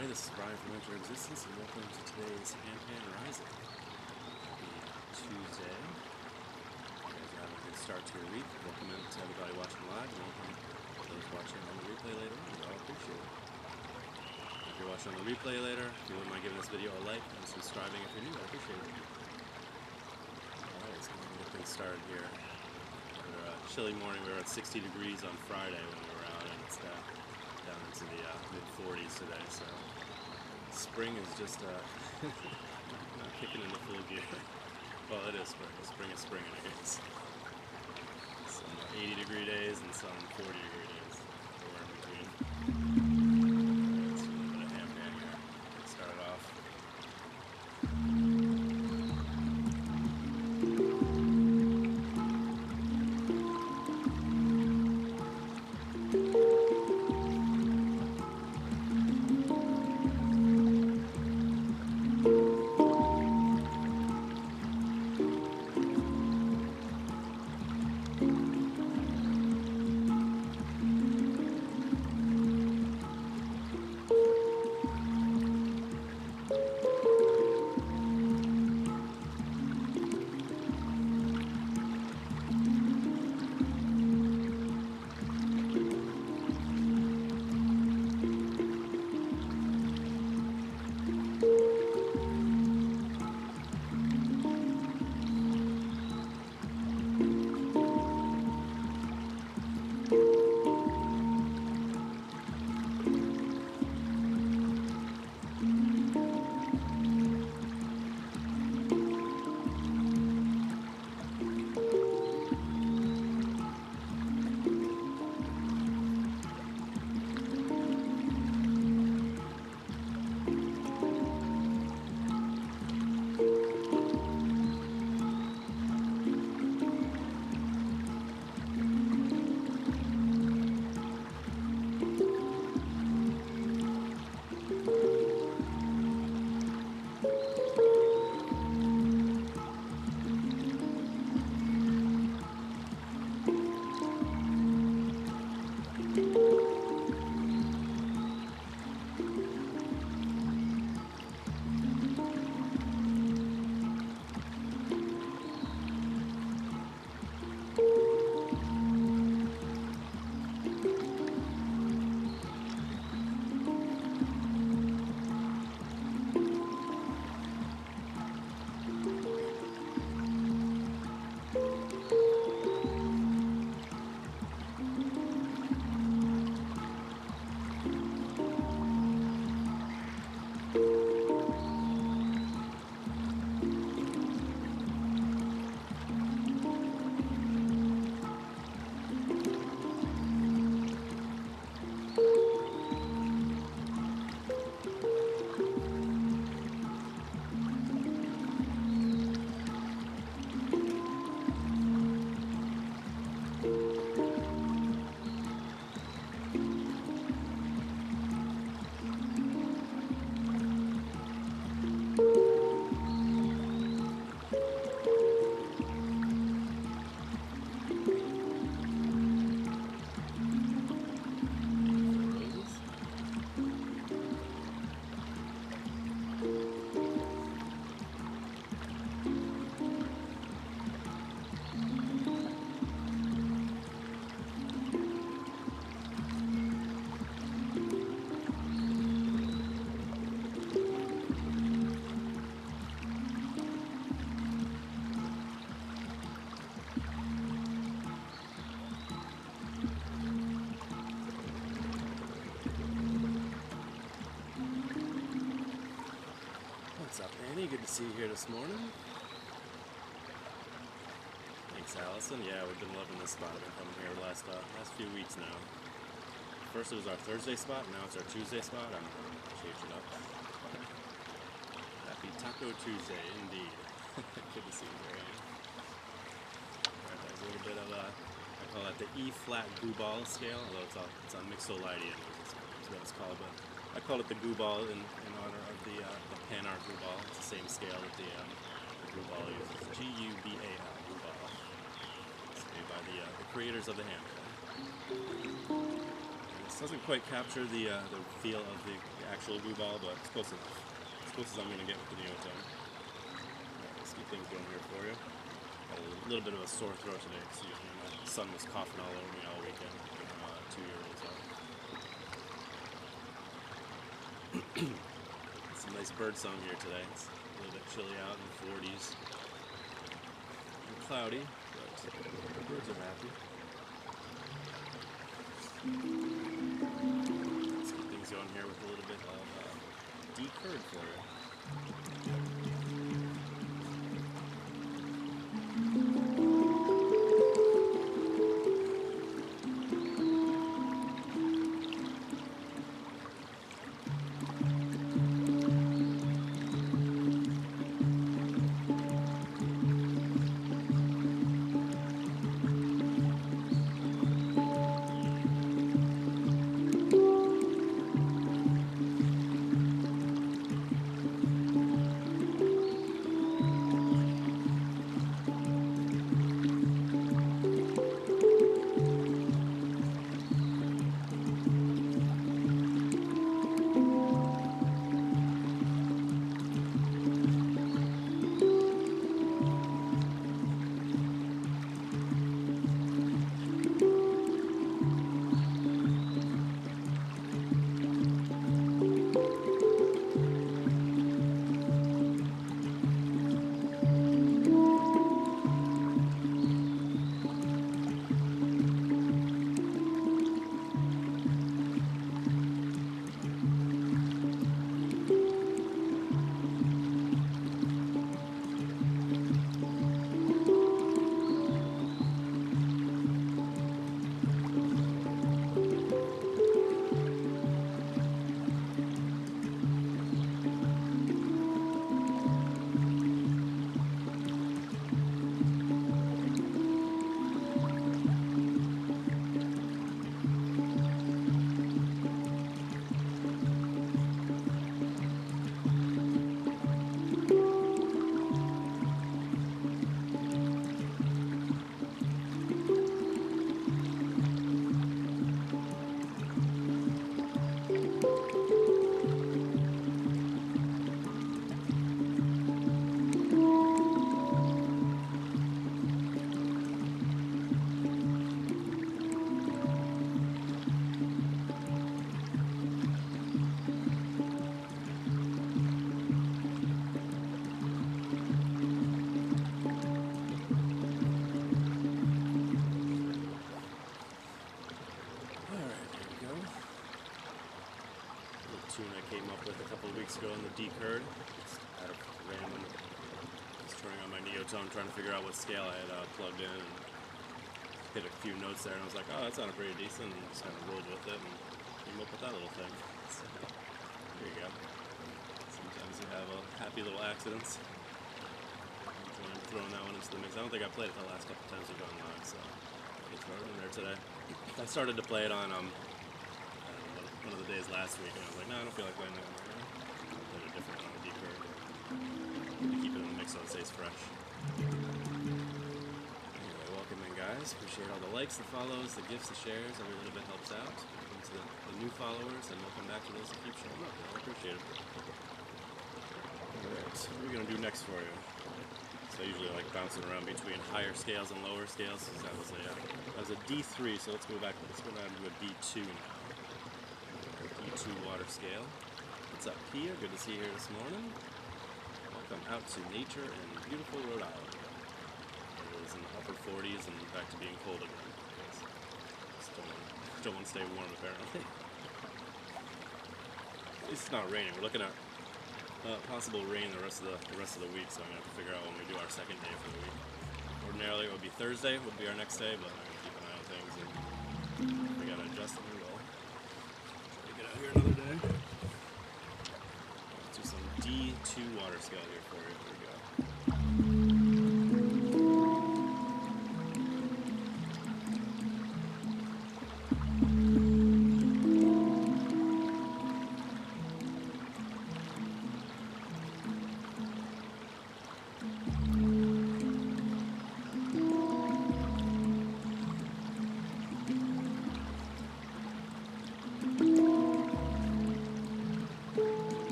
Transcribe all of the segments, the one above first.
everybody, this is Brian from Enter Existence, and welcome to today's Handpan Rising. Happy Tuesday. You guys are having a good start to your week. Welcome in to everybody watching live, and welcome to those watching on the replay later on. We all appreciate it. If you're watching on the replay later, if you wouldn't mind giving this video a like and subscribing if you're new, I'd appreciate it. Alright, let's go ahead and get things started here. After a chilly morning, we were at 60 degrees on Friday when we were out, and it's down into the mid-40s today, so spring is just not kicking into full gear. Well, it is spring. Spring is springing, I guess. Some 80-degree days and some 40-degree days. We're in between. Let's do a little bit of Handpan here. Get started off. What's up, Annie? Good to see you here this morning. Thanks, Allison. Yeah, we've been loving this spot. I've been coming here the last few weeks now. First it was our Thursday spot, now it's our Tuesday spot. I'm changing it up. Happy Taco Tuesday, indeed. Good to see you here, Annie. Alright, there's a little bit of I call that the E-flat goo ball scale, although it's on Mixolydian, is what it's called, but I call it the goo ball in honor of the PANArt goo ball. It's the same scale that the goo ball uses. G-U-B-A-L, goo ball. It's made by the creators of the Handpan. This doesn't quite capture the feel of the actual glue ball, but it's close enough. As close as I'm going to get with the Neotone. Alright, let's keep things going here for you. Got a little bit of a sore throat today, so my son was coughing all over me all weekend. 2-year-olds are. Some nice bird song here today. It's a little bit chilly out in the 40s. And cloudy, but the birds are happy. Let's keep things going here with a little bit of decurd for you. Ago in the decurd. Just out of random, just turning on my Neotone, trying to figure out what scale I had plugged in, and hit a few notes there, and I was like, oh, that sounded pretty decent, and just kind of rolled with it, and came up with that little thing. So, there you go. Sometimes you have happy little accidents. So I'm throwing that one into the mix. I don't think I played it the last couple times we've gone live, so I'll throw it in there today. I started to play it on I don't know, one of the days last week, and I was like, no, I don't feel like playing that one right now. Different on the decurd to keep it in the mix so it stays fresh. Anyway, welcome in, guys. Appreciate all the likes, the follows, the gifts, the shares. Every little bit helps out. Welcome to the new followers, and welcome back to those that keep showing up. I appreciate it. Alright, so what are we going to do next for you? So I usually like bouncing around between higher scales and lower scales. So that was a D3, so let's go back. Let's go down to a D2 now. D2 water scale. What's up, Pia? Good to see you here this morning. Welcome out to nature in beautiful Rhode Island. It is in the upper 40s and back to being cold again. Still want to stay warm, apparently. At least it's not raining. We're looking at possible rain the rest of the week, so I'm gonna have to figure out when we do our second day for the week. Ordinarily, it would be Thursday would be our next day, but I'm gonna keep an eye on things, and we gotta adjust and we will. Try to get out here another day. Let's do some D2 water scale here for you. Here we go.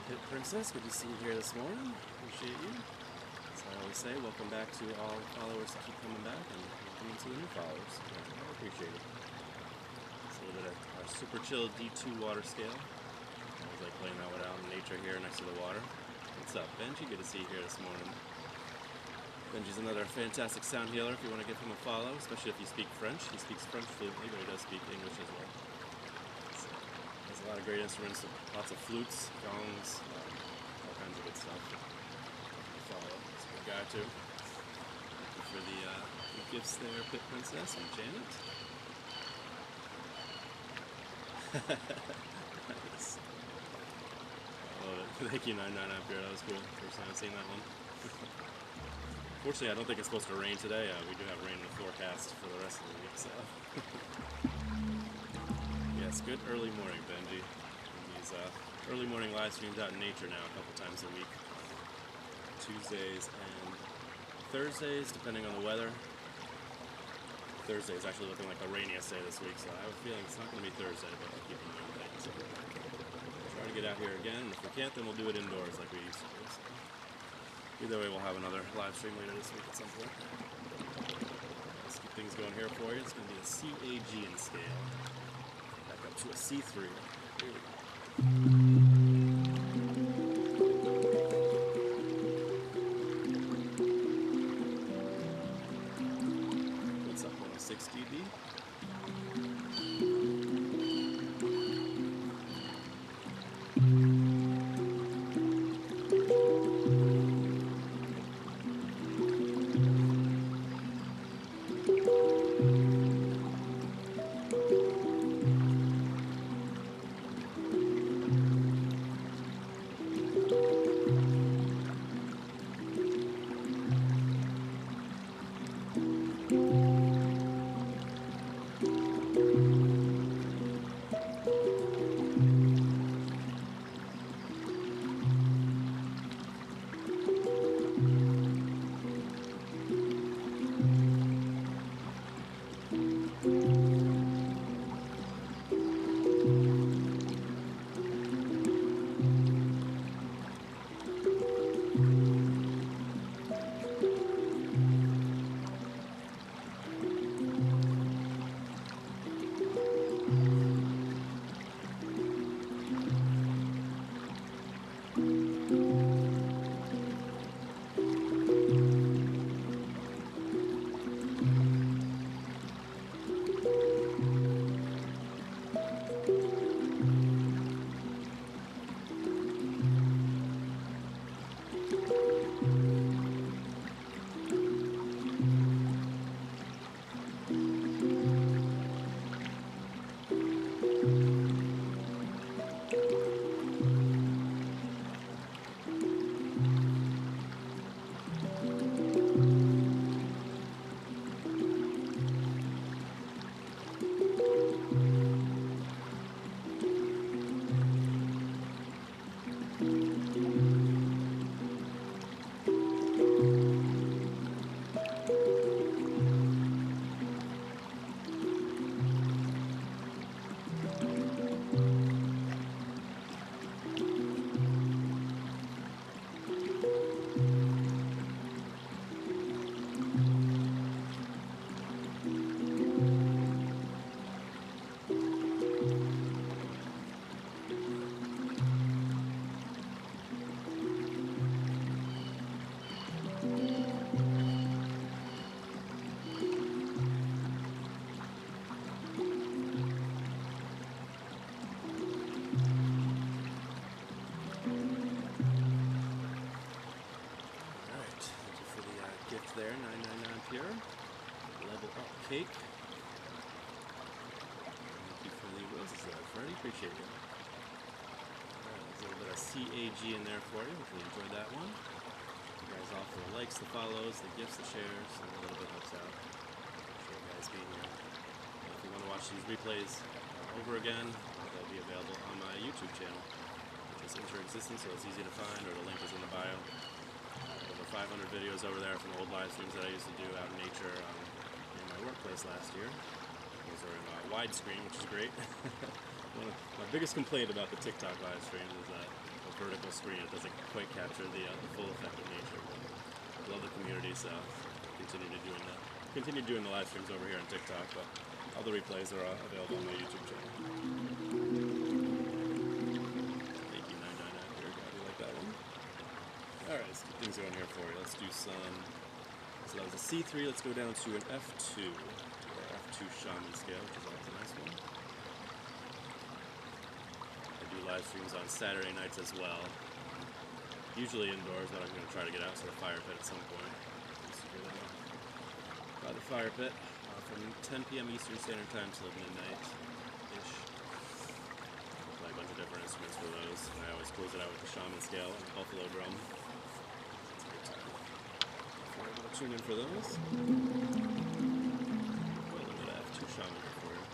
Pit Princess, good to see you here this morning. Appreciate you. As I always say, welcome back to all followers that keep coming back, and welcome to the new followers. Yeah, I appreciate it. It's a little bit of our super chill D2 water scale. I always like playing that one out in nature here next to the water. What's up, Benji? Good to see you here this morning. Benji's another fantastic sound healer if you want to give him a follow, especially if you speak French. He speaks French fluently, but he does speak English as well. Has a lot of great instruments, lots of flutes, gongs, all kinds of good stuff. Follow. He's a good guy too. Thank you for the gifts there, Pit Princess and Janet. Nice. I love it. Thank you, 99 Ampere. That was cool. First time I've seen that one. Fortunately, I don't think it's supposed to rain today. We do have rain in the forecast for the rest of the week, so. Yes, good early morning, Benji. These early morning live streams out in nature now a couple times a week. Tuesdays and Thursdays, depending on the weather. Thursday is actually looking like the rainiest day this week, so I have a feeling it's not going to be Thursday, but I'll keep an eye on things. So try to get out here again, and if we can't, then we'll do it indoors like we used to do. So either way, we'll have another live stream later this week at some point. Let's keep things going here for you. It's going to be a CAG in scale. Back up to a C3. Here we go. What's up, 106 dB? There, 999 Pure. Level Up Cake. Thank you for the roses there, Freddie. Appreciate it. Alright, there's a little bit of CAG in there for you. Hopefully you enjoyed that one. You guys all for the likes, the follows, the gifts, the shares, and a little bit helps out. Appreciate you guys being here. If you want to watch these replays over again, they'll be available on my YouTube channel. Just enter existence so it's easy to find, or the link is in the bio. Over 500 videos over there from old live streams that I used to do out in nature in my workplace last year. Those are in widescreen, which is great. My biggest complaint about the TikTok live streams is that vertical screen. It doesn't quite capture the full effect of nature. I love the community, so continue doing the live streams over here on TikTok, but all the replays are available on my YouTube channel. Thank you, 999 here, God, you like that one? Alright, let's keep things going here for you. Let's do some, so that was a C3, let's go down to an F2, or F2 Shaman scale, which is always a nice one. I do live streams on Saturday nights as well. Usually indoors, but I'm going to try to get out to the fire pit at some point. By the fire pit from 10 p.m. Eastern Standard Time till midnight-ish. Play a bunch of different instruments for those, and I always close it out with the shaman scale and the buffalo drum. It's a good time. If you're able to tune in for those, put a little bit of F2 shaman here for you.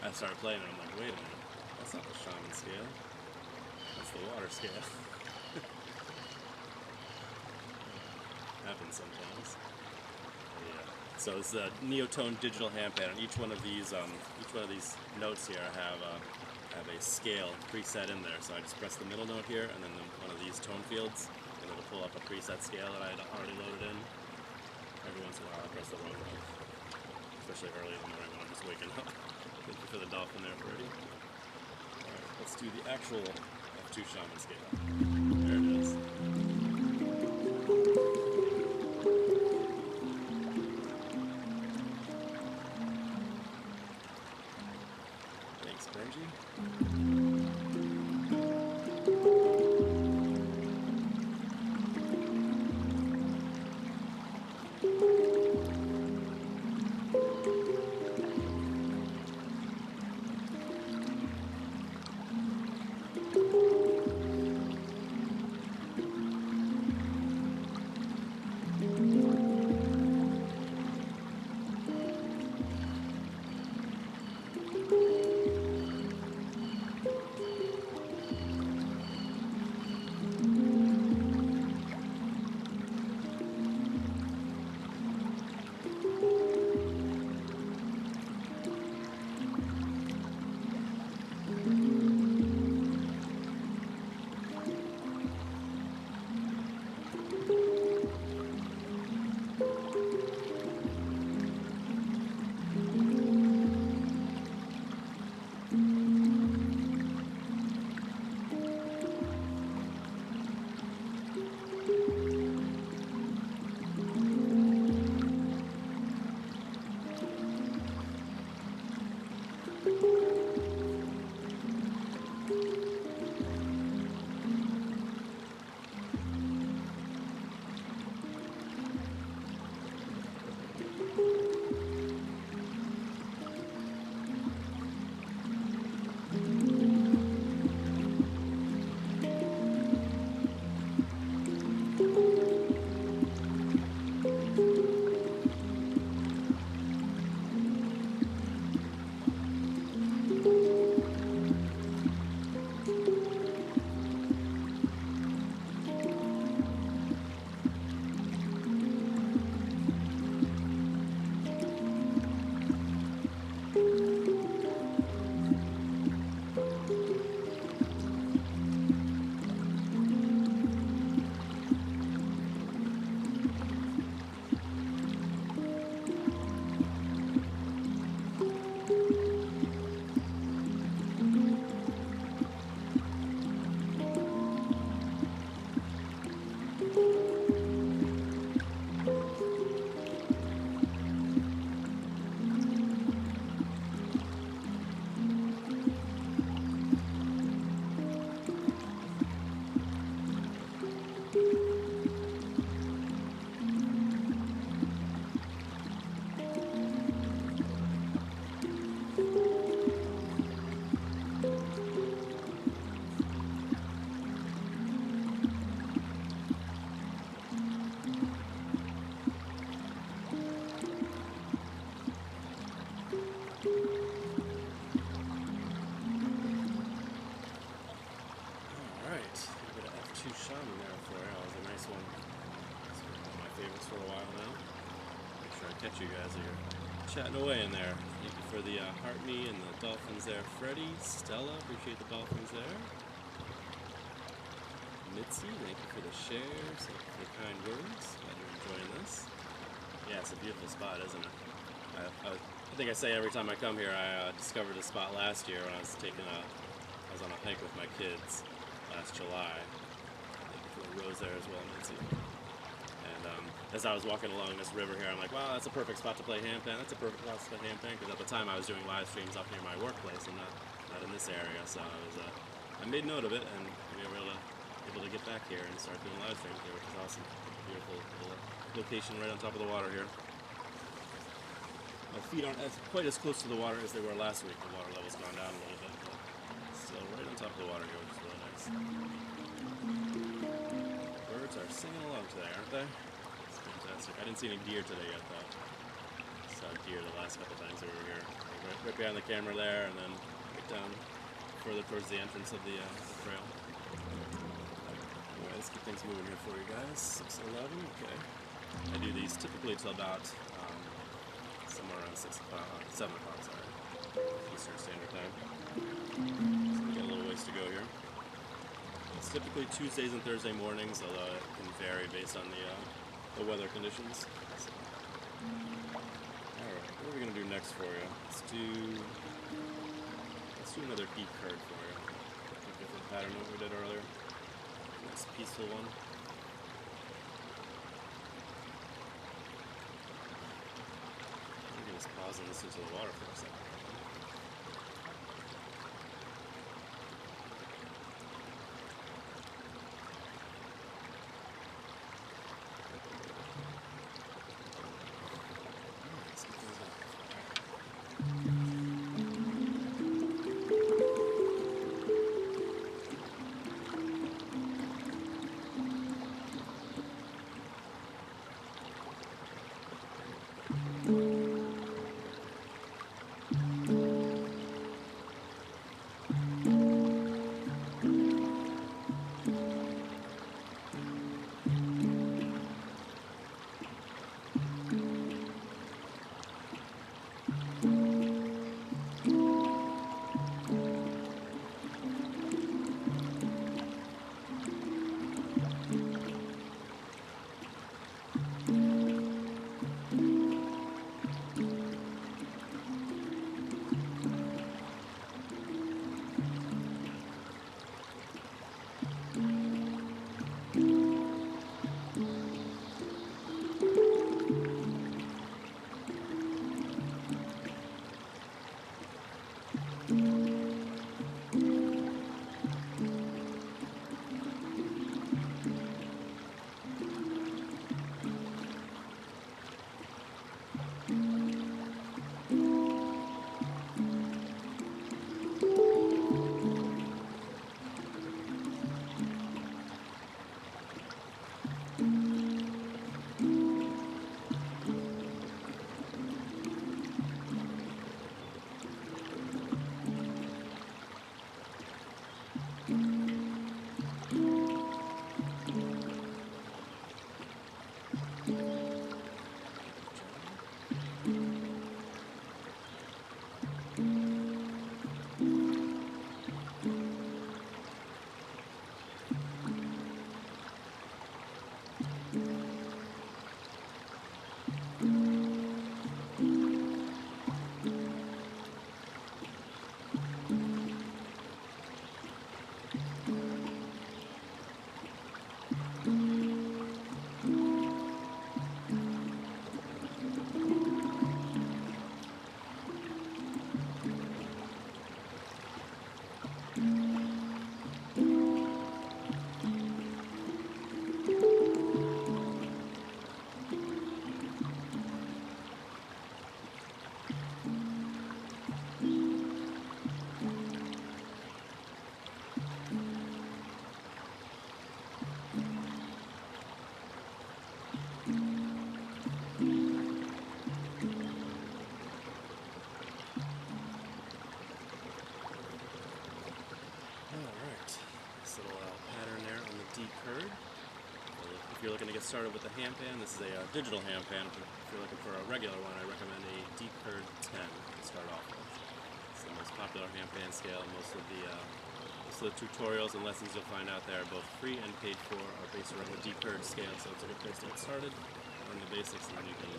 I started playing and I'm like, wait a minute, that's not the shaman scale, that's the water scale. Happens sometimes. Yeah. So this is a Neotone digital handpan, and each one of these notes here have a scale preset in there. So I just press the middle note here, and then one of these tone fields, and it'll pull up a preset scale that I had already loaded in. Every once in a while I press the wrong note, especially early in the morning when I'm just waking up. Thank you for the dolphin there, Birdie. Alright, let's do the actual F2 shaman scale. There it is. Thanks, Benji. two shaman there for you. That was a nice one. It's been one of my favorites for a while now. Make sure I catch you guys here chatting away in there. Thank you for the heart me and the dolphins there. Freddie, Stella, appreciate the dolphins there. Mitzi, thank you for the shares, thank you for the kind words. Glad you're enjoying this. Yeah, it's a beautiful spot, isn't it? I think I say every time I come here, I discovered this spot last year when I was on a hike with my kids last July. Thank you for the rose there as well, Nancy. And as I was walking along this river here, I'm like, wow, that's a perfect spot to play handpan. That's a perfect spot to play handpan, because at the time I was doing live streams up near my workplace and not in this area. So I made note of it, and we were able to get back here and start doing live streams here, which is awesome. Beautiful little location right on top of the water here. My feet aren't quite as close to the water as they were last week. The water level's gone down a little bit, but still right on top of the water here, which is really nice. Birds are singing along today, aren't they? It's fantastic. I didn't see any deer today yet, though. I saw deer the last couple times we were here. Right behind the camera there, and then right down further towards the entrance of the trail. Anyway, let's keep things moving here for you guys. 6:11, okay. I do these typically till about somewhere around 7 o'clock, sorry, Eastern Standard Time. So we got a little ways to go here. It's typically Tuesdays and Thursday mornings, although it can vary based on the weather conditions. So. Alright, what are we going to do next for you? Let's do another deep curd for you. A different pattern than what we did earlier. Nice peaceful one. Just pause and listen to the water for a second. Let's get things up. D-curd. If you're looking to get started with the handpan, this is a digital handpan. If you're looking for a regular one, I recommend a D-curd 10 to start off with. It's the most popular handpan scale. Most of the tutorials and lessons you'll find out there, both free and paid for, are based around the D-curd scale, so it's a good place to get started, learn the basics, and then you can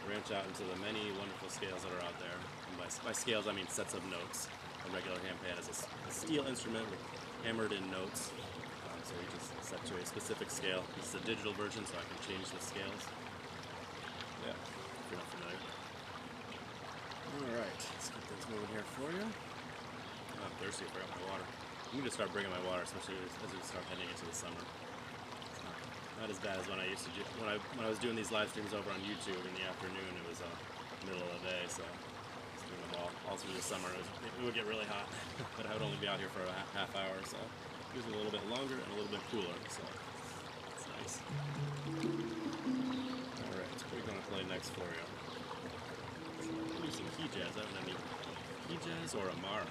branch out into the many wonderful scales that are out there. And by scales, I mean sets of notes. A regular handpan is a steel instrument with hammered-in notes, so you just set to a specific scale. This is a digital version, so I can change the scales. Yeah, if you're not familiar. Alright, let's get things moving here for you. Oh, I'm thirsty, I forgot my water. I need to start bringing my water, especially as we start heading into the summer. It's not as bad as when I used to do, when I was doing these live streams over on YouTube in the afternoon. It was middle of the day, so I was doing them all through the summer. It would get really hot, but I would only be out here for a half hour, so usually a little bit longer and a little bit cooler, so it's nice. Alright, so what are we going to play next for you? So I'm going to do some key jazz. I haven't done any key jazz or Amara.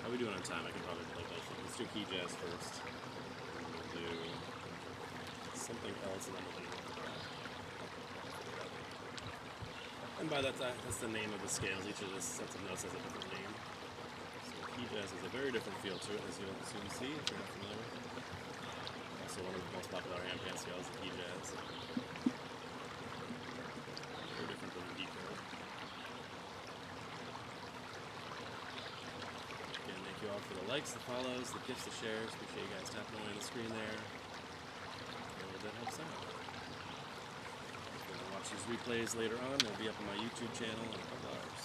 How are we doing on time? I can probably play both. Let's do key jazz first. We'll do something else and then we'll do and by that, that's the name of the scales. Each of the sets of notes has a different name. So key jazz has a very different feel to it, as you'll soon see if you're not familiar. Also one of the most popular handpan scales, the key jazz. Very different than the D-curd. Again, thank you all for the likes, the follows, the gifts, the shares. Appreciate you guys tapping away on the screen there. That helps out. Watch these replays later on. They'll be up on my YouTube channel in a couple hours.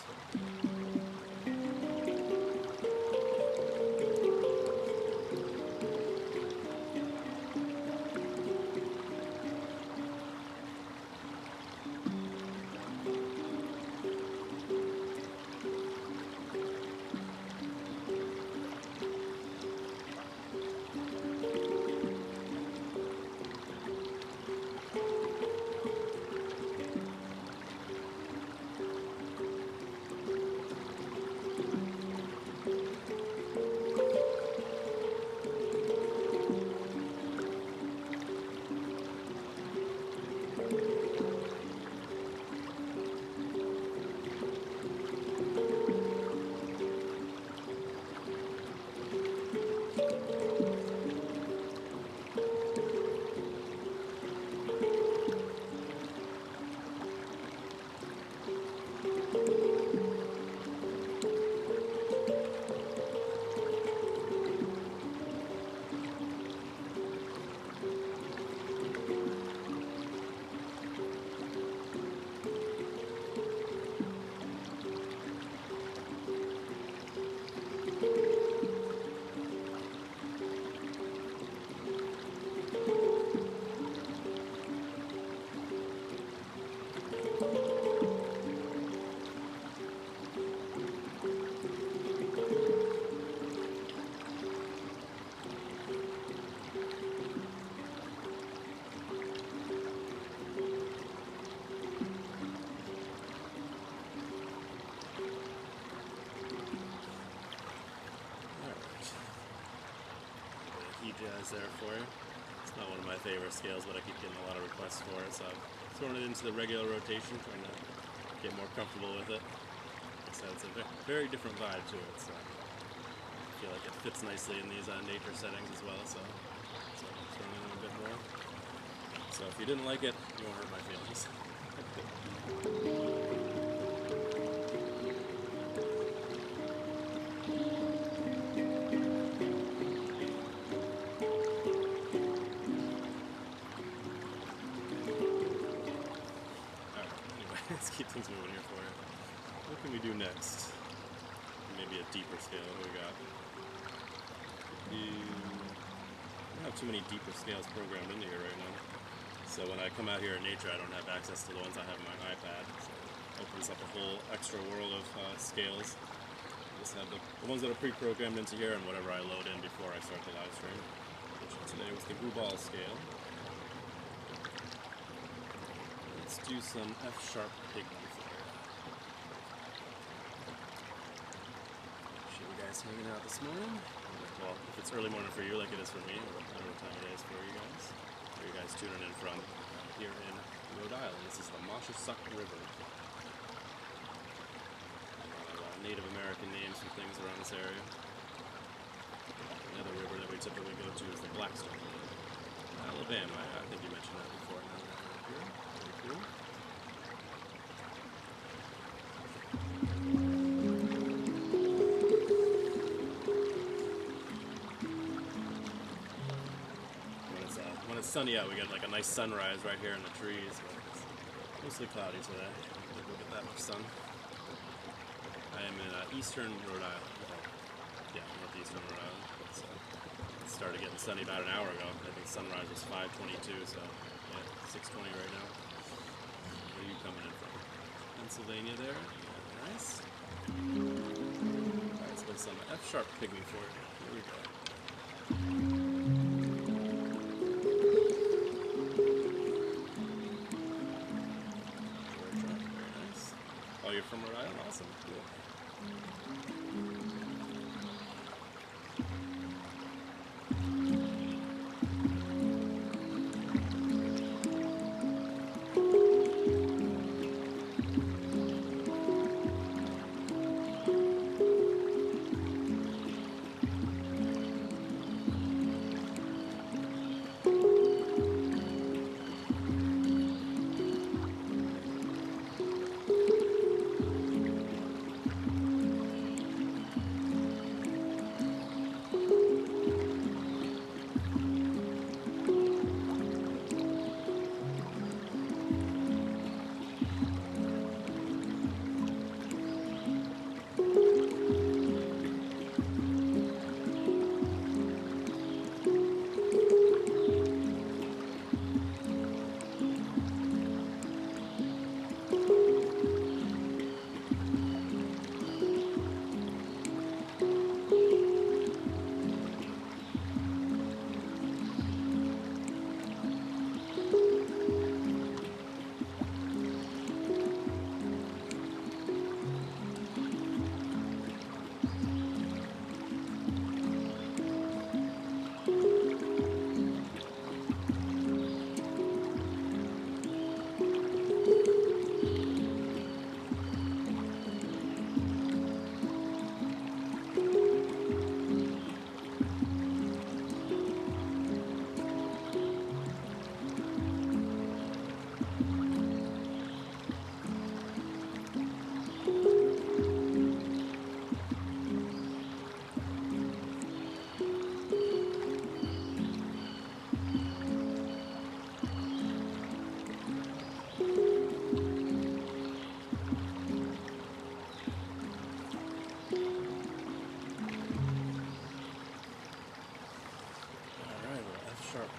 Jazz there for you. It's not one of my favorite scales, but I keep getting a lot of requests for it, so I've thrown it into the regular rotation, trying to get more comfortable with it. Like I said, it's a very different vibe to it, so I feel like it fits nicely in these nature settings as well, so I'm throwing in a bit more. So if you didn't like it, you won't hurt my feelings. Let's keep things moving here for you. What can we do next? Maybe a deeper scale. What do we got? I don't have too many deeper scales programmed into here right now. So when I come out here in nature, I don't have access to the ones I have on my iPad. So it opens up a whole extra world of scales. I just have the ones that are pre-programmed into here and whatever I load in before I start the live stream. Which today was the Ball scale. Let's do some F-sharp pig for you. Appreciate you guys hanging out this morning. well, if it's early morning for you like it is for me, or whatever time it is for you guys. Where you guys tuning in from here in Rhode Island. This is the Moshassuck River. Native American names for things around this area. Another river that we typically go to is the Blackstone River. Alabama, I think you mentioned that before. Now that we're here. Very cool. When it's sunny out, we get like a nice sunrise right here in the trees, but it's mostly cloudy today. We'll get that much sun. I am in eastern Rhode Island. Well, yeah, northeastern Rhode Island. So it started getting sunny about an hour ago. I think sunrise was 5:22, so yeah, 6:20 right now. Where are you coming in from? Pennsylvania there. Yeah, nice. Alright, let's play some F-sharp pygmy for you. Here we go. Oh, you're from Rhode Island? Awesome. Cool.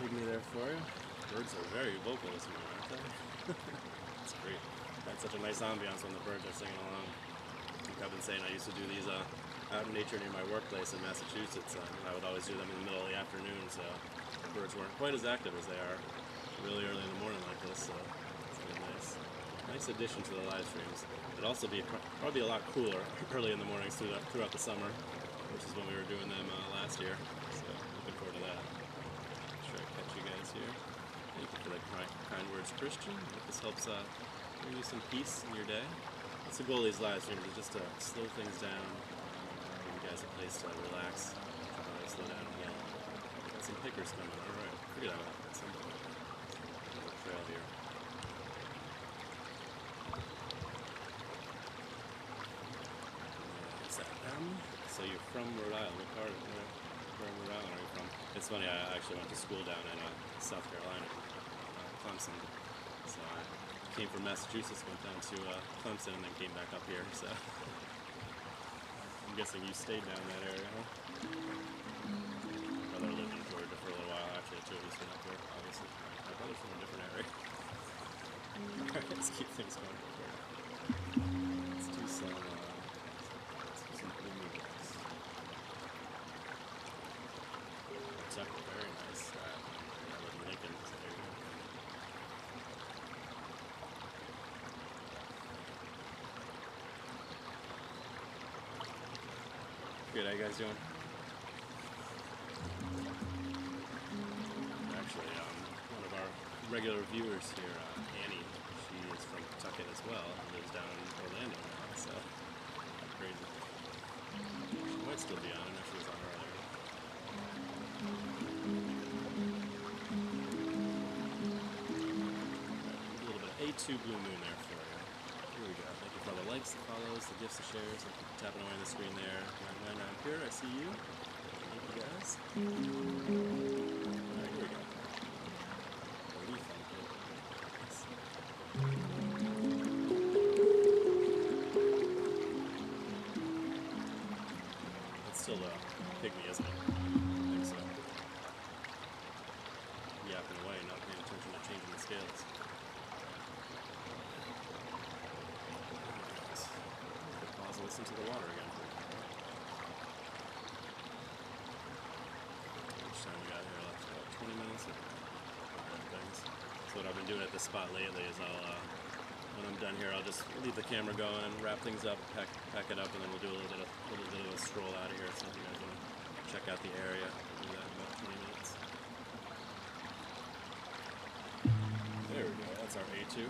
Pygmy there for you. Birds are very vocal this morning, aren't they? It's great. That's such a nice ambiance when the birds are singing along. Like I've been saying, I used to do these out in nature near my workplace in Massachusetts. I would always do them in the middle of the afternoon, so the birds weren't quite as active as they are really early in the morning like this. So it's really nice addition to the live streams. It'd also be probably a lot cooler early in the mornings throughout the summer, which is when we were doing them last year. So looking forward to that. Catch you guys here. Thank you for the kind words, Christian. I hope this helps bring you some peace in your day. That's the goal of these live streams, is just to slow things down, give you guys a place to relax, slow down and yell. Got some pickers coming. All right, forget about that. Some trail here. Is that so you're from Rhode Island? What part of Rhode Island are you from? It's funny, I actually went to school down in South Carolina, Clemson. So I came from Massachusetts, went down to Clemson, and then came back up here. So I'm guessing you stayed down that area, huh? My brother lived in Georgia for a little while. Actually, two of us went up there, obviously. My brother's from a different area. Alright, let's keep things going. Let's do some pygmy ducks. Very nice. I live in Lincoln, so there you go. Good, how you guys doing? actually one of our regular viewers here, Annie. She is from Pawtucket as well and lives down in Orlando now, so crazy. She might still be on. I know she was on earlier. A little bit of A2 Blue Moon there for you. Here we go. Thank you for all the likes, the follows, the gifts, the shares. Thank you for tapping away on the screen there. 999 here, I see you. Thank you guys. Alright, here we go. A leaf on the plate. Nice. It's still a pygmy, isn't it? I think so. Yapping away, not paying attention to changing the scales. Pause and listen to the water again. How much time we got here left? About 20 minutes of things. So what I've been doing at this spot lately is when I'm done here, I'll just leave the camera going, wrap things up, pack it up, and then we'll do a little bit of a stroll out of here. So if you guys want to check out the area, we'll do that in about 20 minutes. There we go. That's our A2.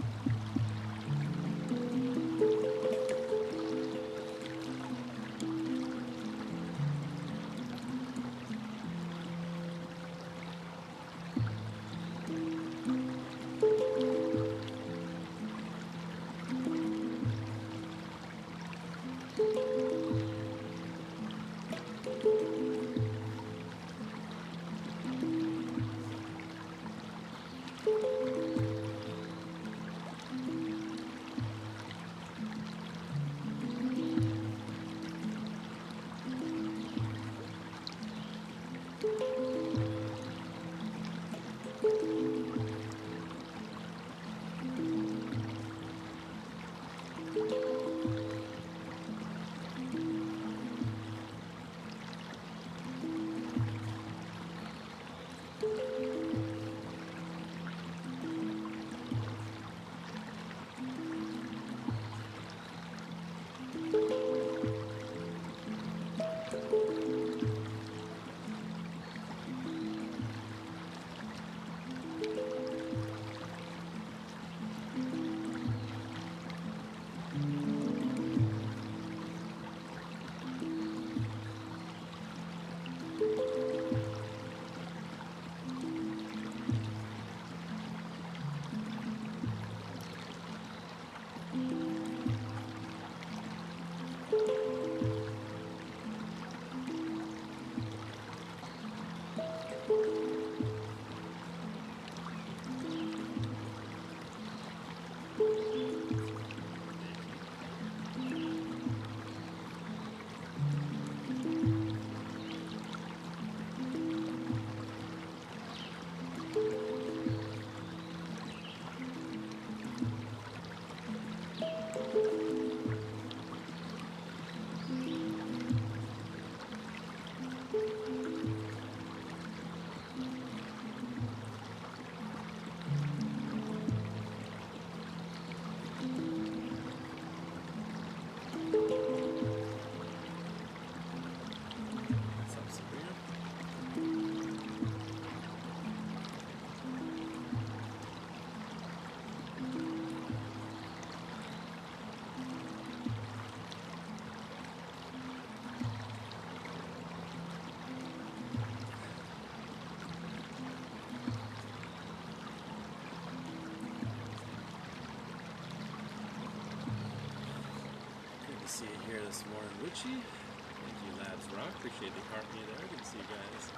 See you here this morning, Richie. Thank you, Labs Rock. Appreciate the harmony there. Good to see you guys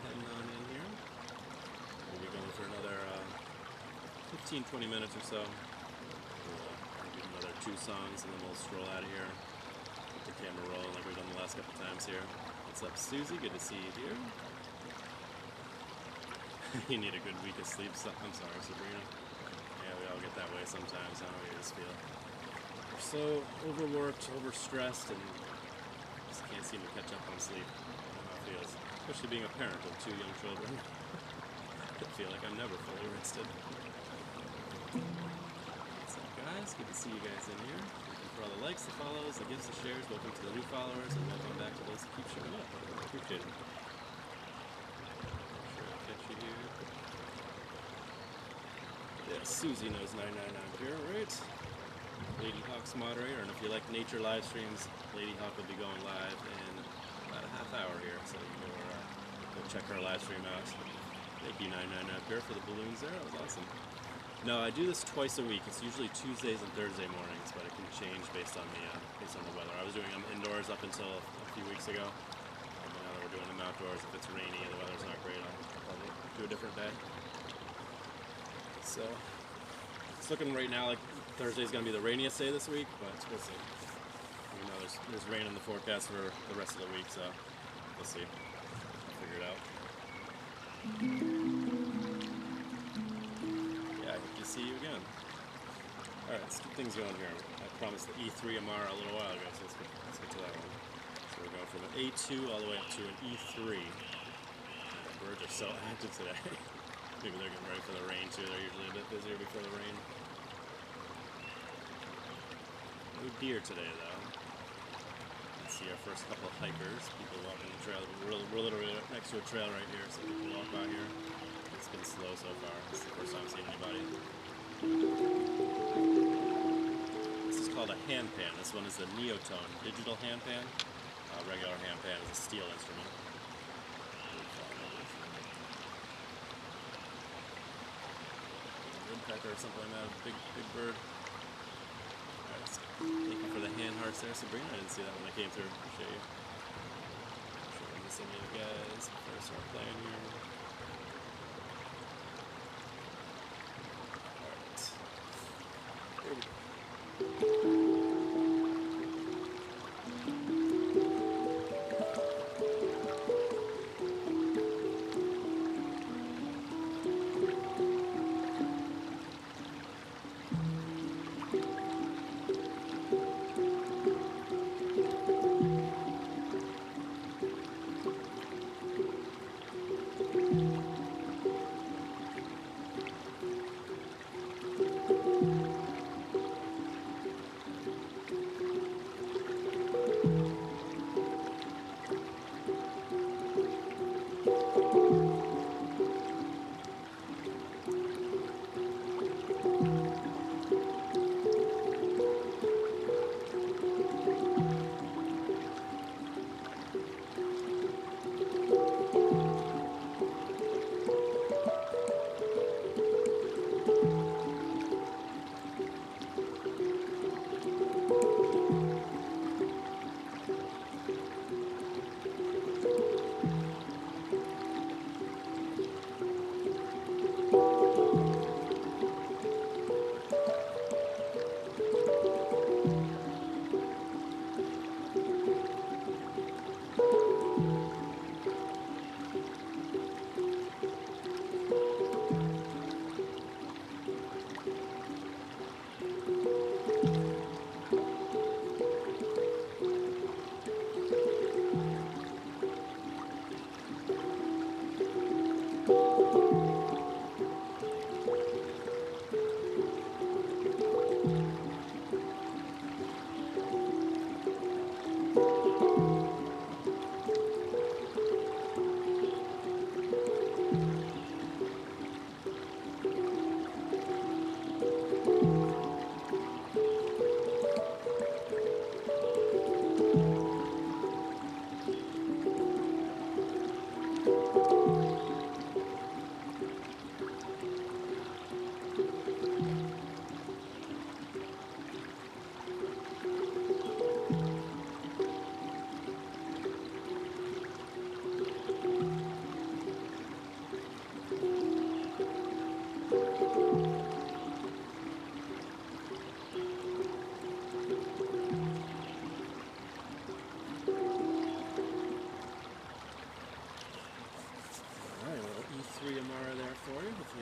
heading on in here. We'll be going for another 15-20 minutes or so. We'll do another 2 songs and then we'll stroll out of here. Get the camera rolling like we've done the last couple times here. What's up, Susie? Good to see you here. You need a good week of sleep. I'm sorry, Sabrina. Yeah, we all get that way sometimes. I don't know how you just feel. We're so overworked, overstressed, and just can't seem to catch up on sleep. I don't know how it feels. Especially being a parent of 2 young children. I feel like I'm never fully rested. What's up, guys? Good to see you guys in here. Thank you for all the likes, the follows, the gifts, the shares. Welcome to the new followers, and welcome back to those that keep showing up. I appreciate it. Sure, I'll catch you here. Susie knows 999 Pure, right? Lady Hawk's moderator, and if you like nature live streams, Lady Hawk will be going live in about a half hour here, so you can go check her live stream out. Thank you 999 Pure for the balloons there, that was awesome. No, I do this twice a week. It's usually Tuesdays and Thursday mornings, but it can change based on the weather. I was doing them indoors up until a few weeks ago. Now that we're doing them outdoors, if it's rainy and the weather's not great, I'll probably do a different day. So it's looking right now like Thursday's going to be the rainiest day this week, but we'll see. You know, there's rain in the forecast for the rest of the week, so we'll see. I'll figure it out. Yeah, I hope to see you again. All right, let's keep things going here. I promised the E3 Amara a little while ago, so let's get to that one. So we're going from an A2 all the way up to an E3. And the birds are so active today. Maybe they're getting ready for the rain too. They're usually a bit busier before the rain. No deer today though. Let's see our first couple of hikers. People walking the trail. We're literally next to a trail right here, so people walk by here. It's been slow so far. This is the first time I've seen anybody. This is called a handpan. This one is the Neotone digital handpan. Regular handpan is a steel instrument. Woodpecker or something like that. Big bird. Alright, thank you for the hand hearts there, Sabrina. I didn't see that when I came through. Appreciate you. Showing this to you guys before I start playing here. Alright. Here we go.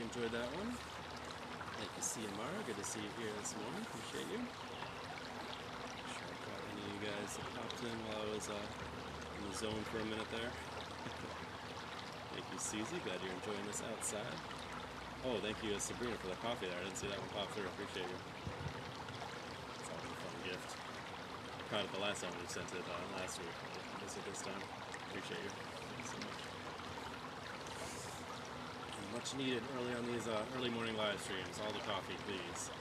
Enjoyed that one. Thank you, see Amara. Good to see you here this morning. Appreciate you. Sure I caught any of you guys that popped in while I was in the zone for a minute there. Thank you, Susie. Glad you're enjoying this outside. Oh, thank you, Sabrina, for the coffee there. I didn't see that one pop through. Appreciate you. It's always a fun gift. Caught it the last time we sent it last week. I missed it this time. Appreciate you. Thank you so much. Much needed early on these early morning live streams. All the coffee, please.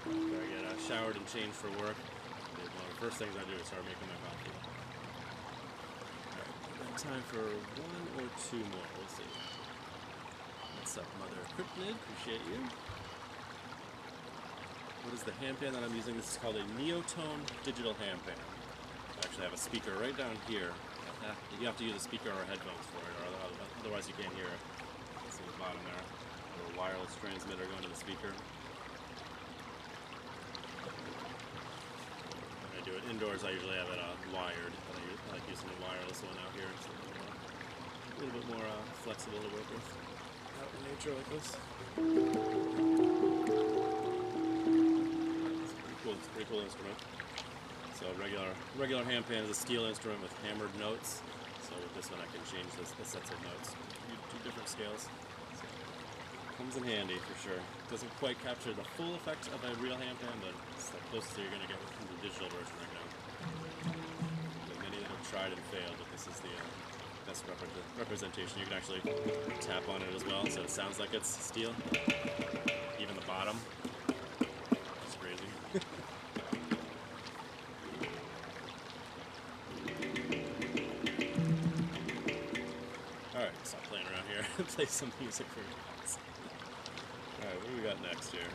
After I get showered and changed for work, one of the first things I do is start making my coffee. Alright, time for one or two more. We'll see. What's up, Mother Cryptid? Appreciate you. What is the handpan that I'm using? This is called a Neotone digital handpan. I actually have a speaker right down here. You have to use a speaker or headphones for it, or otherwise you can't hear it. It's in the bottom there. A little wireless transmitter going to the speaker. When I do it indoors, I usually have it wired, but I like using the wireless one out here. It's a little bit more flexible to work with out in nature like this. It's a pretty cool instrument. So regular handpan is a steel instrument with hammered notes. So with this one I can change the sets of notes to different scales. So comes in handy for sure. Doesn't quite capture the full effect of a real handpan, but it's the closest you're going to get from the digital version right now. There are many that have tried and failed, but this is the best representation. You can actually tap on it as well, so it sounds like it's steel. Even the bottom. It's crazy. Alright, stop playing around here and play some music for you guys. Alright, what do we got next here?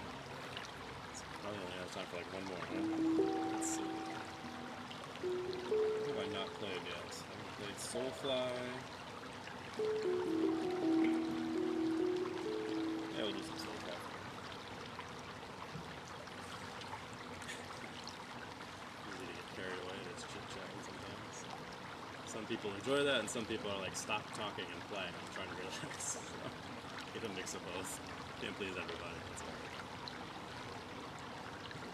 Probably only have time for like one more, huh? Let's see. What have I not played yet? I haven't played Soulfly. Yeah, we'll do some Soulfly. Easy to get carried away, it's chit-chatting sometimes. Some people enjoy that, and some people are like, stop talking and play. I'm trying to relax. So, get a mix of both. Can't please everybody. That's all right.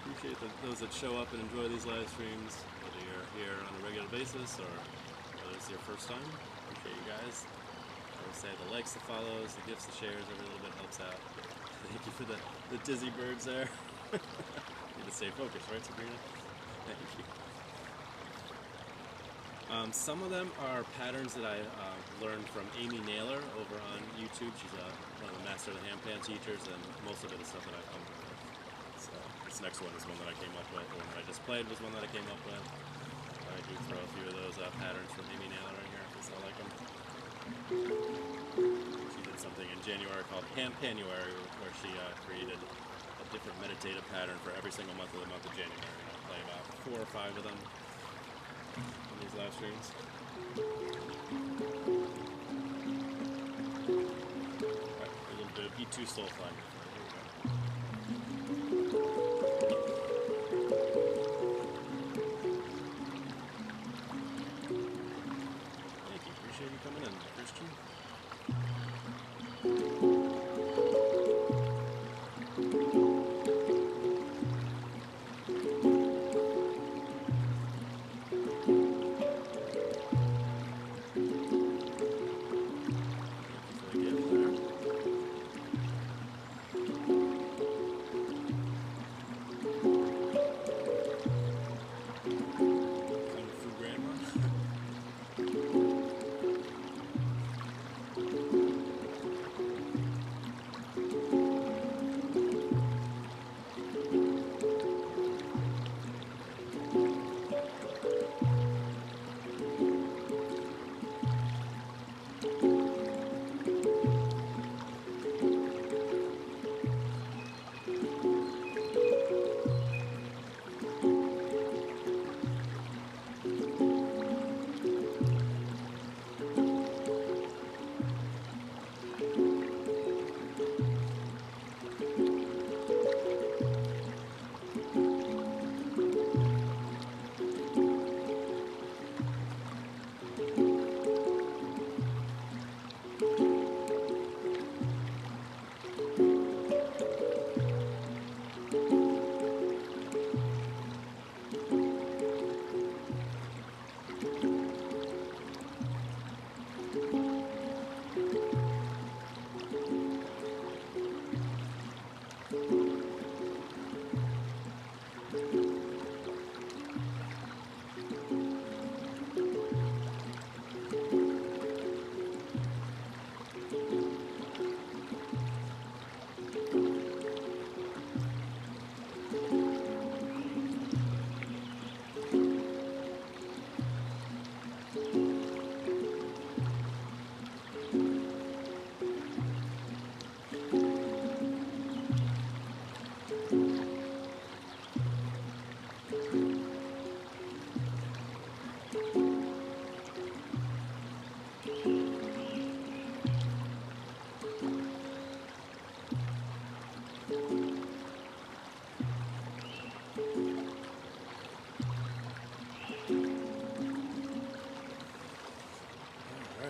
Appreciate those that show up and enjoy these live streams, whether you're here on a regular basis or whether it's your first time. Appreciate you guys. I always say the likes, the follows, the gifts, the shares, every little bit helps out. Thank you for the dizzy birds there. Need to stay focused, right, Sabrina? Thank you. Some of them are patterns that I learned from Amy Naylor over on YouTube. She's one of the Master of the Handpan teachers, and most of it is stuff that I've come up with. So this next one is one that I came up with. The one that I just played was one that I came up with. I do throw a few of those patterns from Amy Naylor in here because I like them. She did something in January called Handpanuary, where she created a different meditative pattern for every single month of the month of January. And I play about 4 or 5 of them on these live streams. Alright, a little bit of E2 Soulfly. Thank you, appreciate you coming in, Christian.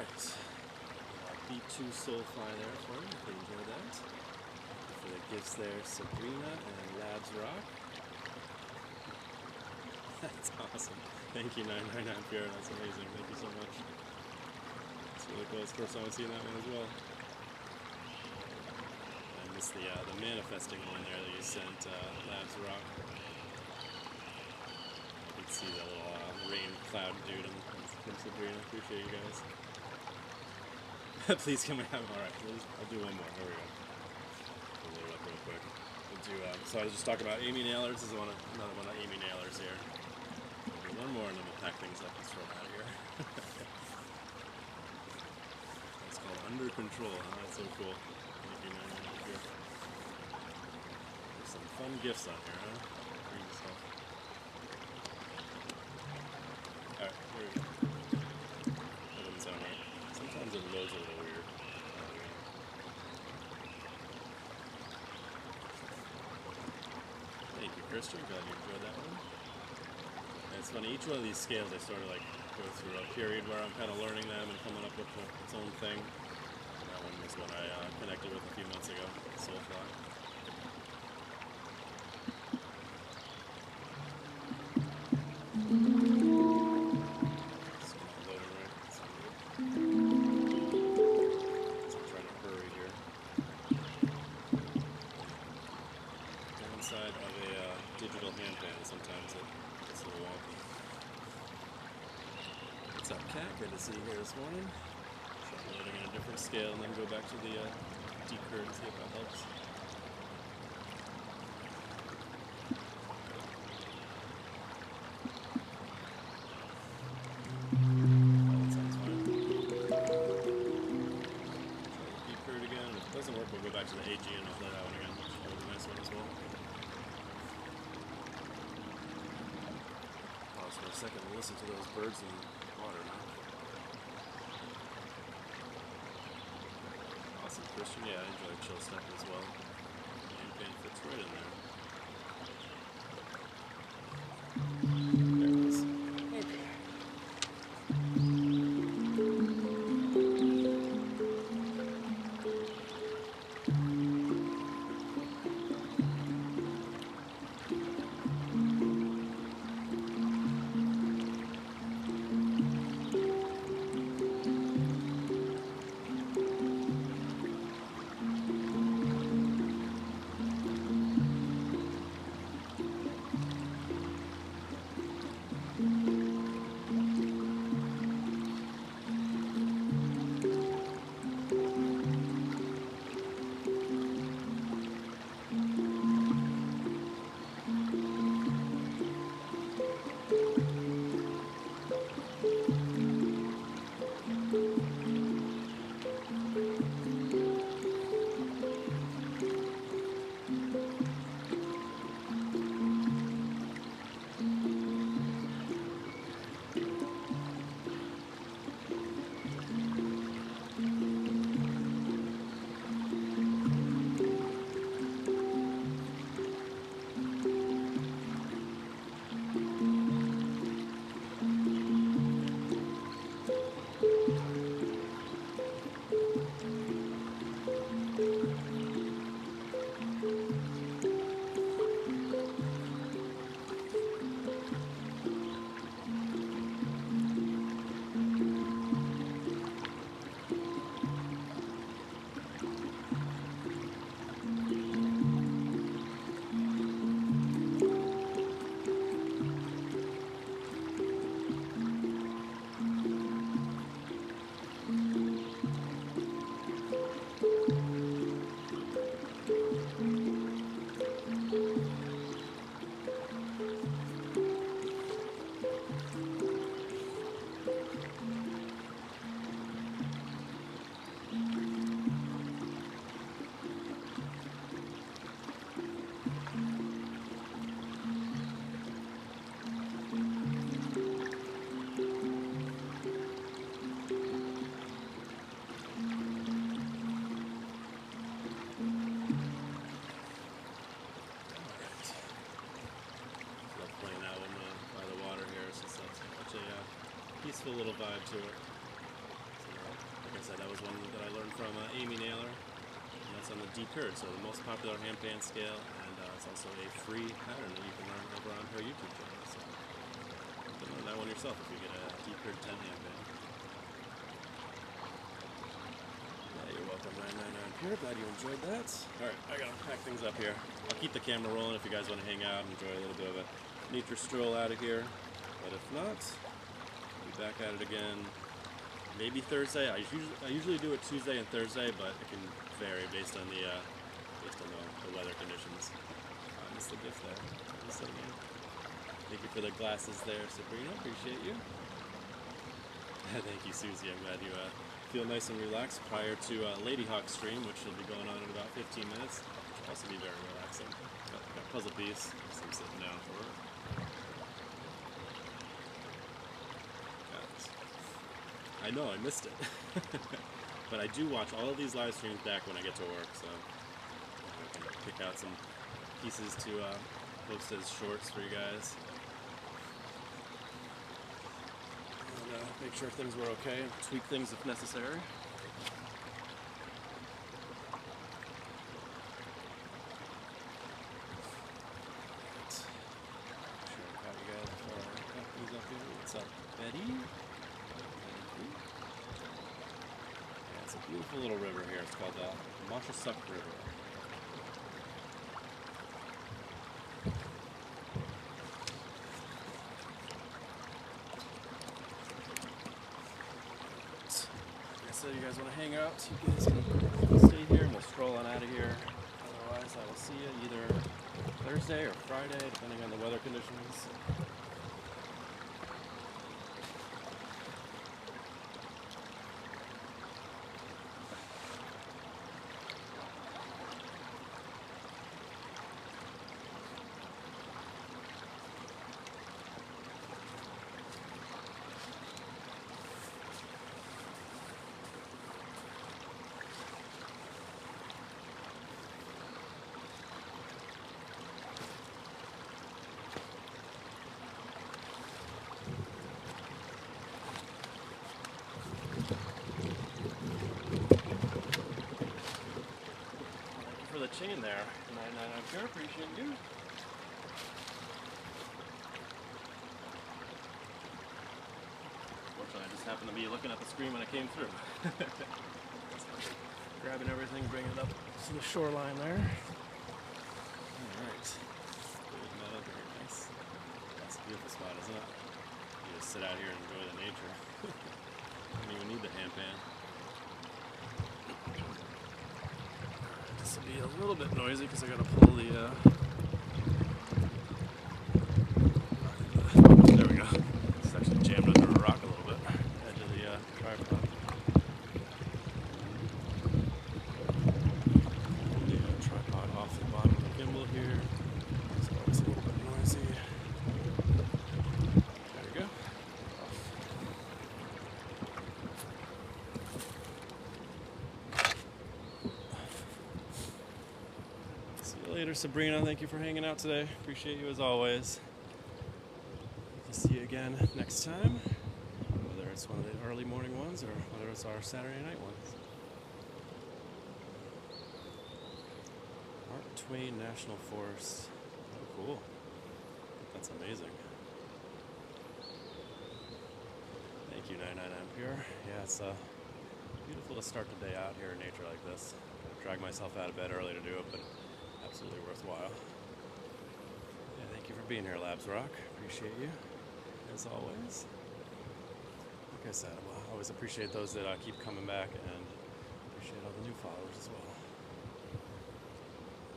Alright. Beat 2 Soulfly there for you, if you enjoyed that. For the gifts there, Sabrina and Labs Rock. That's awesome. Thank you, 999 Pierre. That's amazing. Thank you so much. It's really cool. It's the first time I've seen that one as well. I missed the manifesting one there that you sent, Labs Rock. You can see the little rain cloud dude from Sabrina. Appreciate you guys. Please can we have, alright, I'll do one more. Here we go. We'll load it up real quick. We'll do, so I was just talking about Amy Nailers. This is another one of Amy Nailers here. We'll do one more and then we'll pack things up and throw them out of here. It's called Under Control. Oh, that's so cool. Thank you, 999 here. There's some fun gifts on here, huh? Bring yourself. Alright, here we go. That doesn't sound right. Sometimes it loads a little weird. Thank you, Christian. Glad you enjoyed that one. And it's funny, each one of these scales I sort of like go through a period where I'm kind of learning them and coming up with its own thing. That one was what I connected with a few months ago, Soulfly. Of a digital handpan, sometimes it's a little wonky. What's up, Kat? Good to see you here this morning. So I'm loading in a different scale and then go back to the decurve and see if that helps. Oh, that sounds fine. Try the decurve again. If it doesn't work, we'll go back to the AG and I'll play that one again. That was a nice one as well. For a second and listen to those birds in the water now. Awesome, Christian. Yeah, I enjoy chill stuff as well. Handpan fits right in there. There it is. Okay. peaceful little vibe to it. So, Like I said, that was one that I learned from Amy Naylor, and that's on the Thurs, so the most popular handpan scale, and it's also a free pattern that you can learn over on her YouTube channel. So you can learn that one yourself if you get a Thurs 10 handpan. Yeah, you're welcome, 999 Pure. Glad you enjoyed that. Alright, I gotta pack things up here. I'll keep the camera rolling if you guys want to hang out and enjoy a little bit of a nature stroll out of here. But if not, I'll be back at it again. Maybe Thursday. I usually do it Tuesday and Thursday, but it can vary based on the weather conditions. I missed the gift there. Thank you for the glasses there, Sabrina. Appreciate you. Thank you, Susie. I'm glad you feel nice and relaxed prior to Lady Hawk stream, which will be going on in about 15 minutes. Which will also be very relaxing. Got a puzzle piece. So I'm sitting down for it. I know, I missed it. But I do watch all of these live streams back when I get to work, so I can pick out some pieces to post as shorts for you guys. And make sure things were okay, and tweak things if necessary. What's up, Betty? It's a beautiful little river here. It's called the Moshassuck River. Like I said, you guys want to hang out, you guys can stay here and we'll stroll on out of here. Otherwise, I will see you either Thursday or Friday, depending on the weather conditions. For the chain there, 999 Pure, appreciate you. Fortunately, I just happened to be looking at the screen when I came through. Grabbing everything, bringing it up to the shoreline there. Alright. Good meadow, very nice. That's a beautiful spot, isn't it? You just sit out here and enjoy the nature. Don't even need the handpan. This will be a little bit noisy because I gotta pull the there we go. It's actually jammed under a rock a little bit. Edge of the tripod. Pull the tripod off the bottom of the gimbal here. So it's a little bit noisy. There we go. Later, Sabrina. Thank you for hanging out today. Appreciate you as always. We'll see you again next time, whether it's one of the early morning ones or whether it's our Saturday night ones. Mark Twain National Forest. Oh, cool. That's amazing. Thank you, 999 Pure. Yeah, it's beautiful to start the day out here in nature like this. I drag myself out of bed early to do it, but absolutely worthwhile. Yeah, thank you for being here, Labs Rock. Appreciate you, as always. Like I said, I always appreciate those that keep coming back, and appreciate all the new followers as well.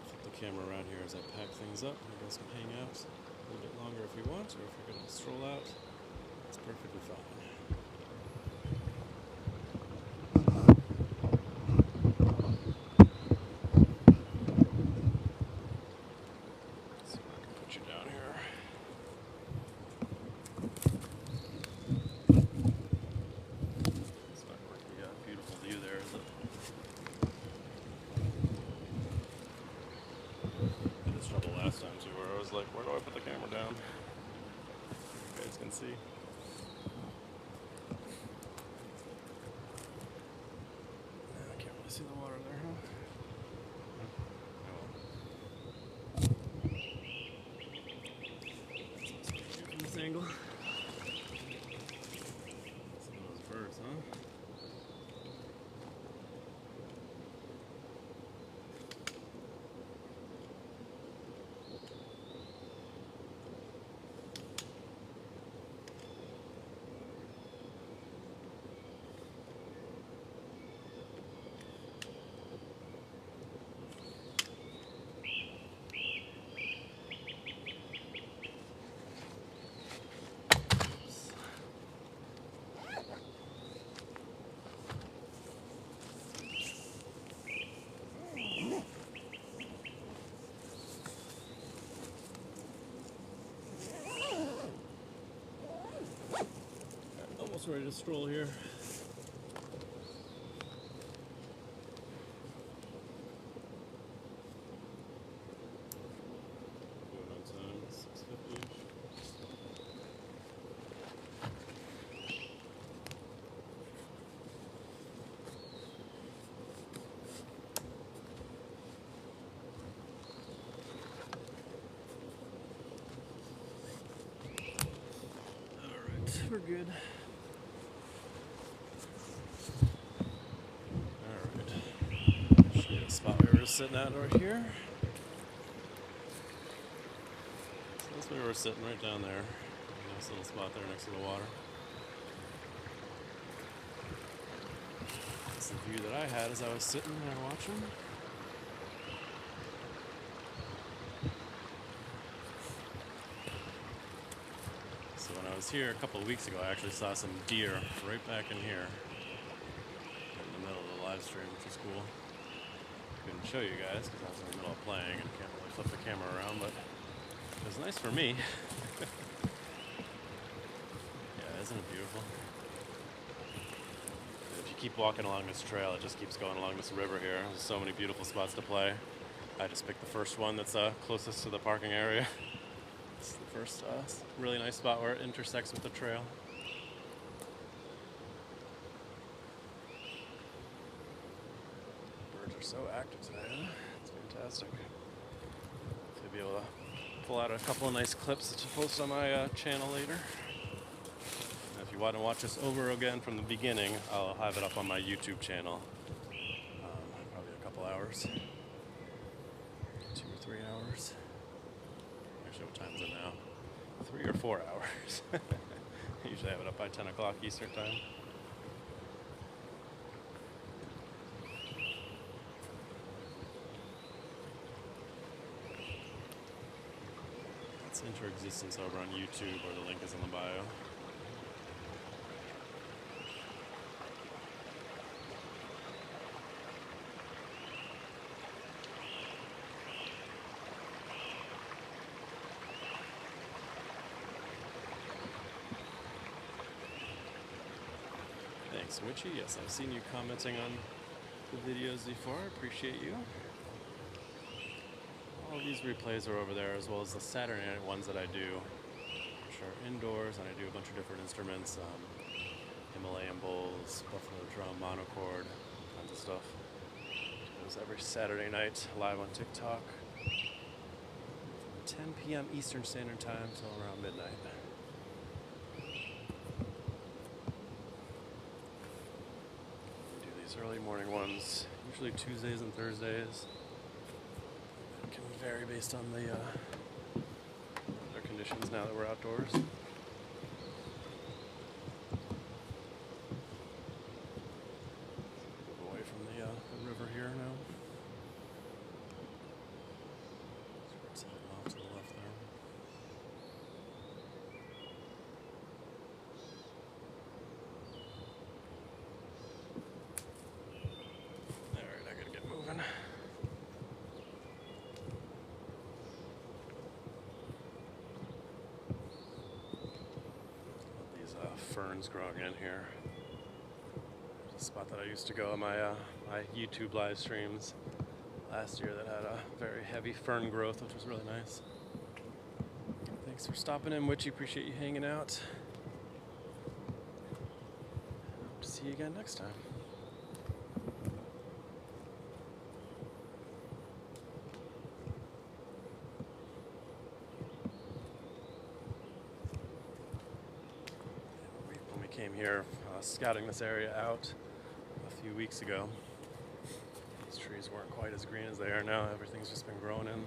Flip the camera around here as I pack things up. You guys can hang out a little bit longer if you want, or if you're going to stroll out, it's perfectly fine. Like, where do I put the camera down? You guys can see. see the water there, huh? From this angle. Some of those birds, huh? Almost ready to stroll here. Going on time, 6:50. All right, we're good. Spot we were just sitting at right here. So that's where we were sitting, right down there. Nice little spot there next to the water. That's the view that I had as I was sitting there watching. So when I was here a couple of weeks ago, I actually saw some deer right back in here in the middle of the live stream, which is cool. Couldn't show you guys because I was in the middle of playing and can't really flip the camera around, but it was nice for me. Yeah, isn't it beautiful? If you keep walking along this trail, it just keeps going along this river here. There's so many beautiful spots to play. I just picked the first one that's closest to the parking area. It's the first really nice spot where it intersects with the trail. Are so active today, huh? It's fantastic. I'll be able to pull out a couple of nice clips to post on my channel later. And if you want to watch this over again from the beginning, I'll have it up on my YouTube channel. Probably a couple hours. 2 or 3 hours. Actually, what time is it now? 3 or 4 hours. I usually have it up by 10 o'clock Eastern time. Enter Existence over on YouTube, or the link is in the bio. Thanks, Witchy. Yes, I've seen you commenting on the videos before. I appreciate you. All these replays are over there, as well as the Saturday night ones that I do, which are indoors, and I do a bunch of different instruments, Himalayan bowls, buffalo drum, monochord, kinds of stuff. It was every Saturday night, live on TikTok, from 10 p.m. Eastern Standard Time till around midnight. We do these early morning ones, usually Tuesdays and Thursdays. Can vary based on the weather conditions now that we're outdoors. Move away from the river here now. It's off to the left there. Alright, I gotta get moving. Ferns growing in here. There's a spot that I used to go on my my YouTube live streams last year that had a very heavy fern growth, which was really nice. Thanks for stopping in, Witchy. Appreciate you hanging out. Hope to see you again next time. scouting this area out a few weeks ago. These trees weren't quite as green as they are now. Everything's just been growing in.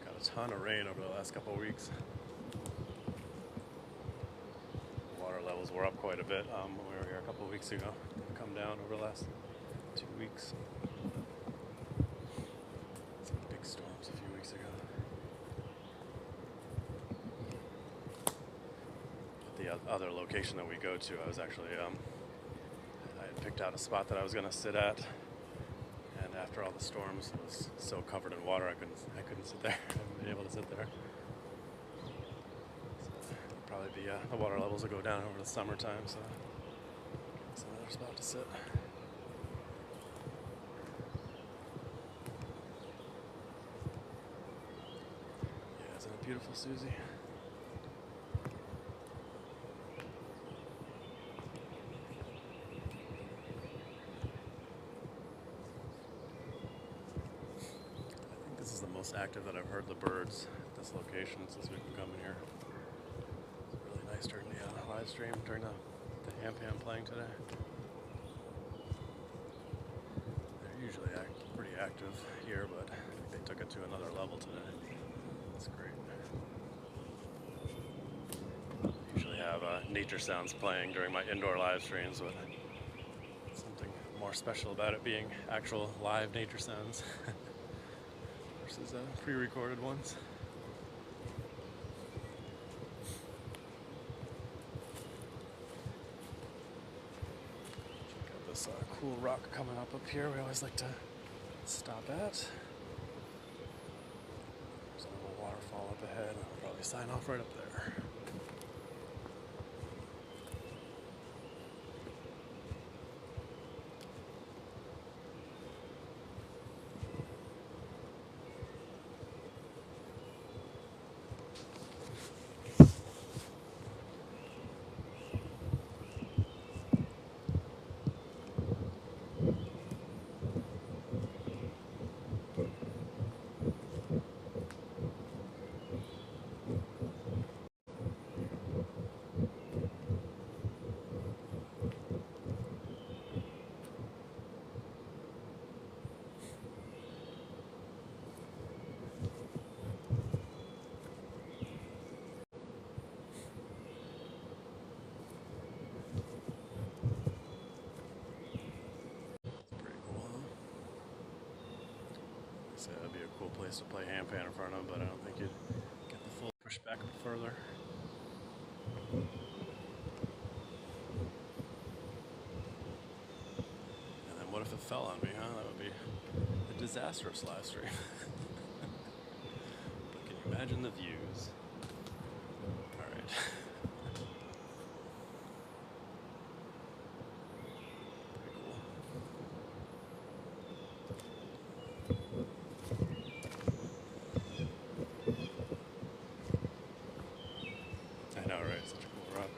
Got a ton of rain over the last couple of weeks. Water levels were up quite a bit when we were here a couple of weeks ago. They've come down over the last 2 weeks. Some big storms a few weeks ago. The other location that we go to, I was actually, I had picked out a spot that I was going to sit at, and after all the storms, it was so covered in water I couldn't sit there. I haven't been able to sit there. So it'll probably be the water levels will go down over the summertime, so it's another spot to sit. Yeah, isn't it beautiful, Susie? Most active that I've heard the birds at this location since we've been coming here. It's really nice during the live stream, during the Handpan playing today. They're usually pretty active here, but I think they took it to another level today. It's great. I usually have nature sounds playing during my indoor live streams, but something more special about it being actual live nature sounds. Versus pre-recorded ones. Check out this cool rock coming up here we always like to stop at. There's a little waterfall up ahead. I'll probably sign off right up there. So that'd be a cool place to play handpan in front of, but I don't think you'd get the full push back a bit further. And then what if it fell on me, huh? That would be a disastrous live stream. But can you imagine the views? Alright. Such a cool rock.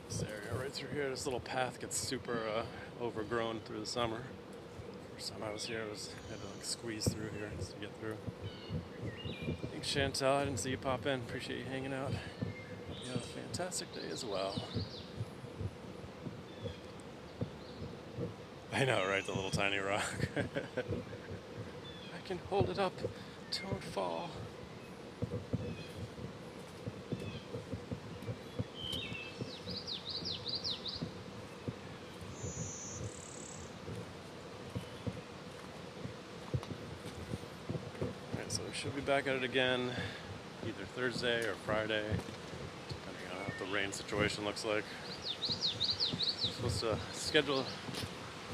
This area right through here, this little path gets super overgrown through the summer. First time I was here, I had to like squeeze through here to get through. Thanks, Chantel. I didn't see you pop in. Appreciate you hanging out. You had a fantastic day as well. I know, right? The little tiny rock. I can hold it up. Don't fall. Alright, so we should be back at it again either Thursday or Friday, depending on how the rain situation looks like. I'm supposed to schedule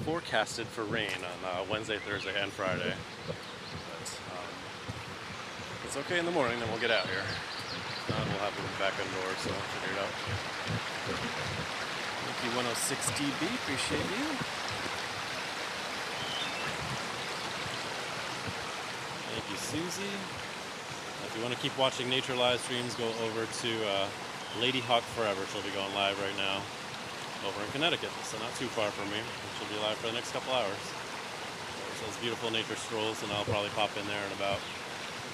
forecasted for rain on Wednesday, Thursday, and Friday. But if it's okay in the morning, then we'll get out here. If not, we'll have to move back indoors, so I'll figure it out. Thank you, 106DB. Appreciate you. Thank you, Susie. If you want to keep watching nature live streams, go over to Lady Hawk Forever. She'll be going live right now over in Connecticut, so not too far from me. She'll be live for the next couple hours. those beautiful nature strolls, and I'll probably pop in there in about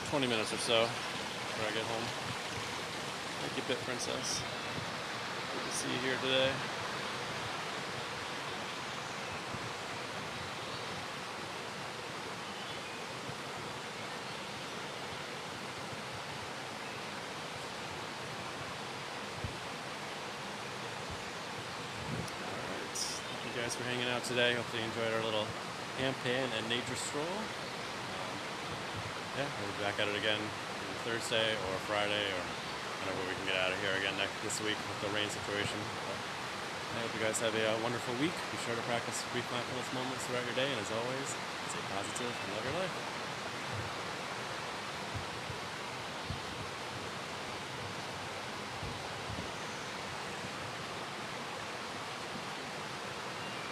20 minutes or so before I get home. Thank you, Pit Princess. Good to see you here today. Thank you guys for hanging out today. Hopefully you enjoyed our little Handpan and nature stroll. Yeah, we'll be back at it again either Thursday or Friday or whenever we can get out of here again this week with the rain situation. But I hope you guys have a wonderful week. Be sure to practice brief mindfulness moments throughout your day, and as always, stay positive and love your life.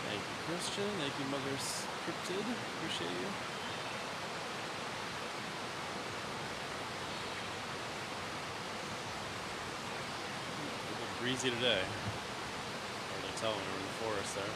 Thank you, Christian. Thank you, Mother Cryptid. Appreciate you. A little breezy today. Hard to tell when we're in the forest there.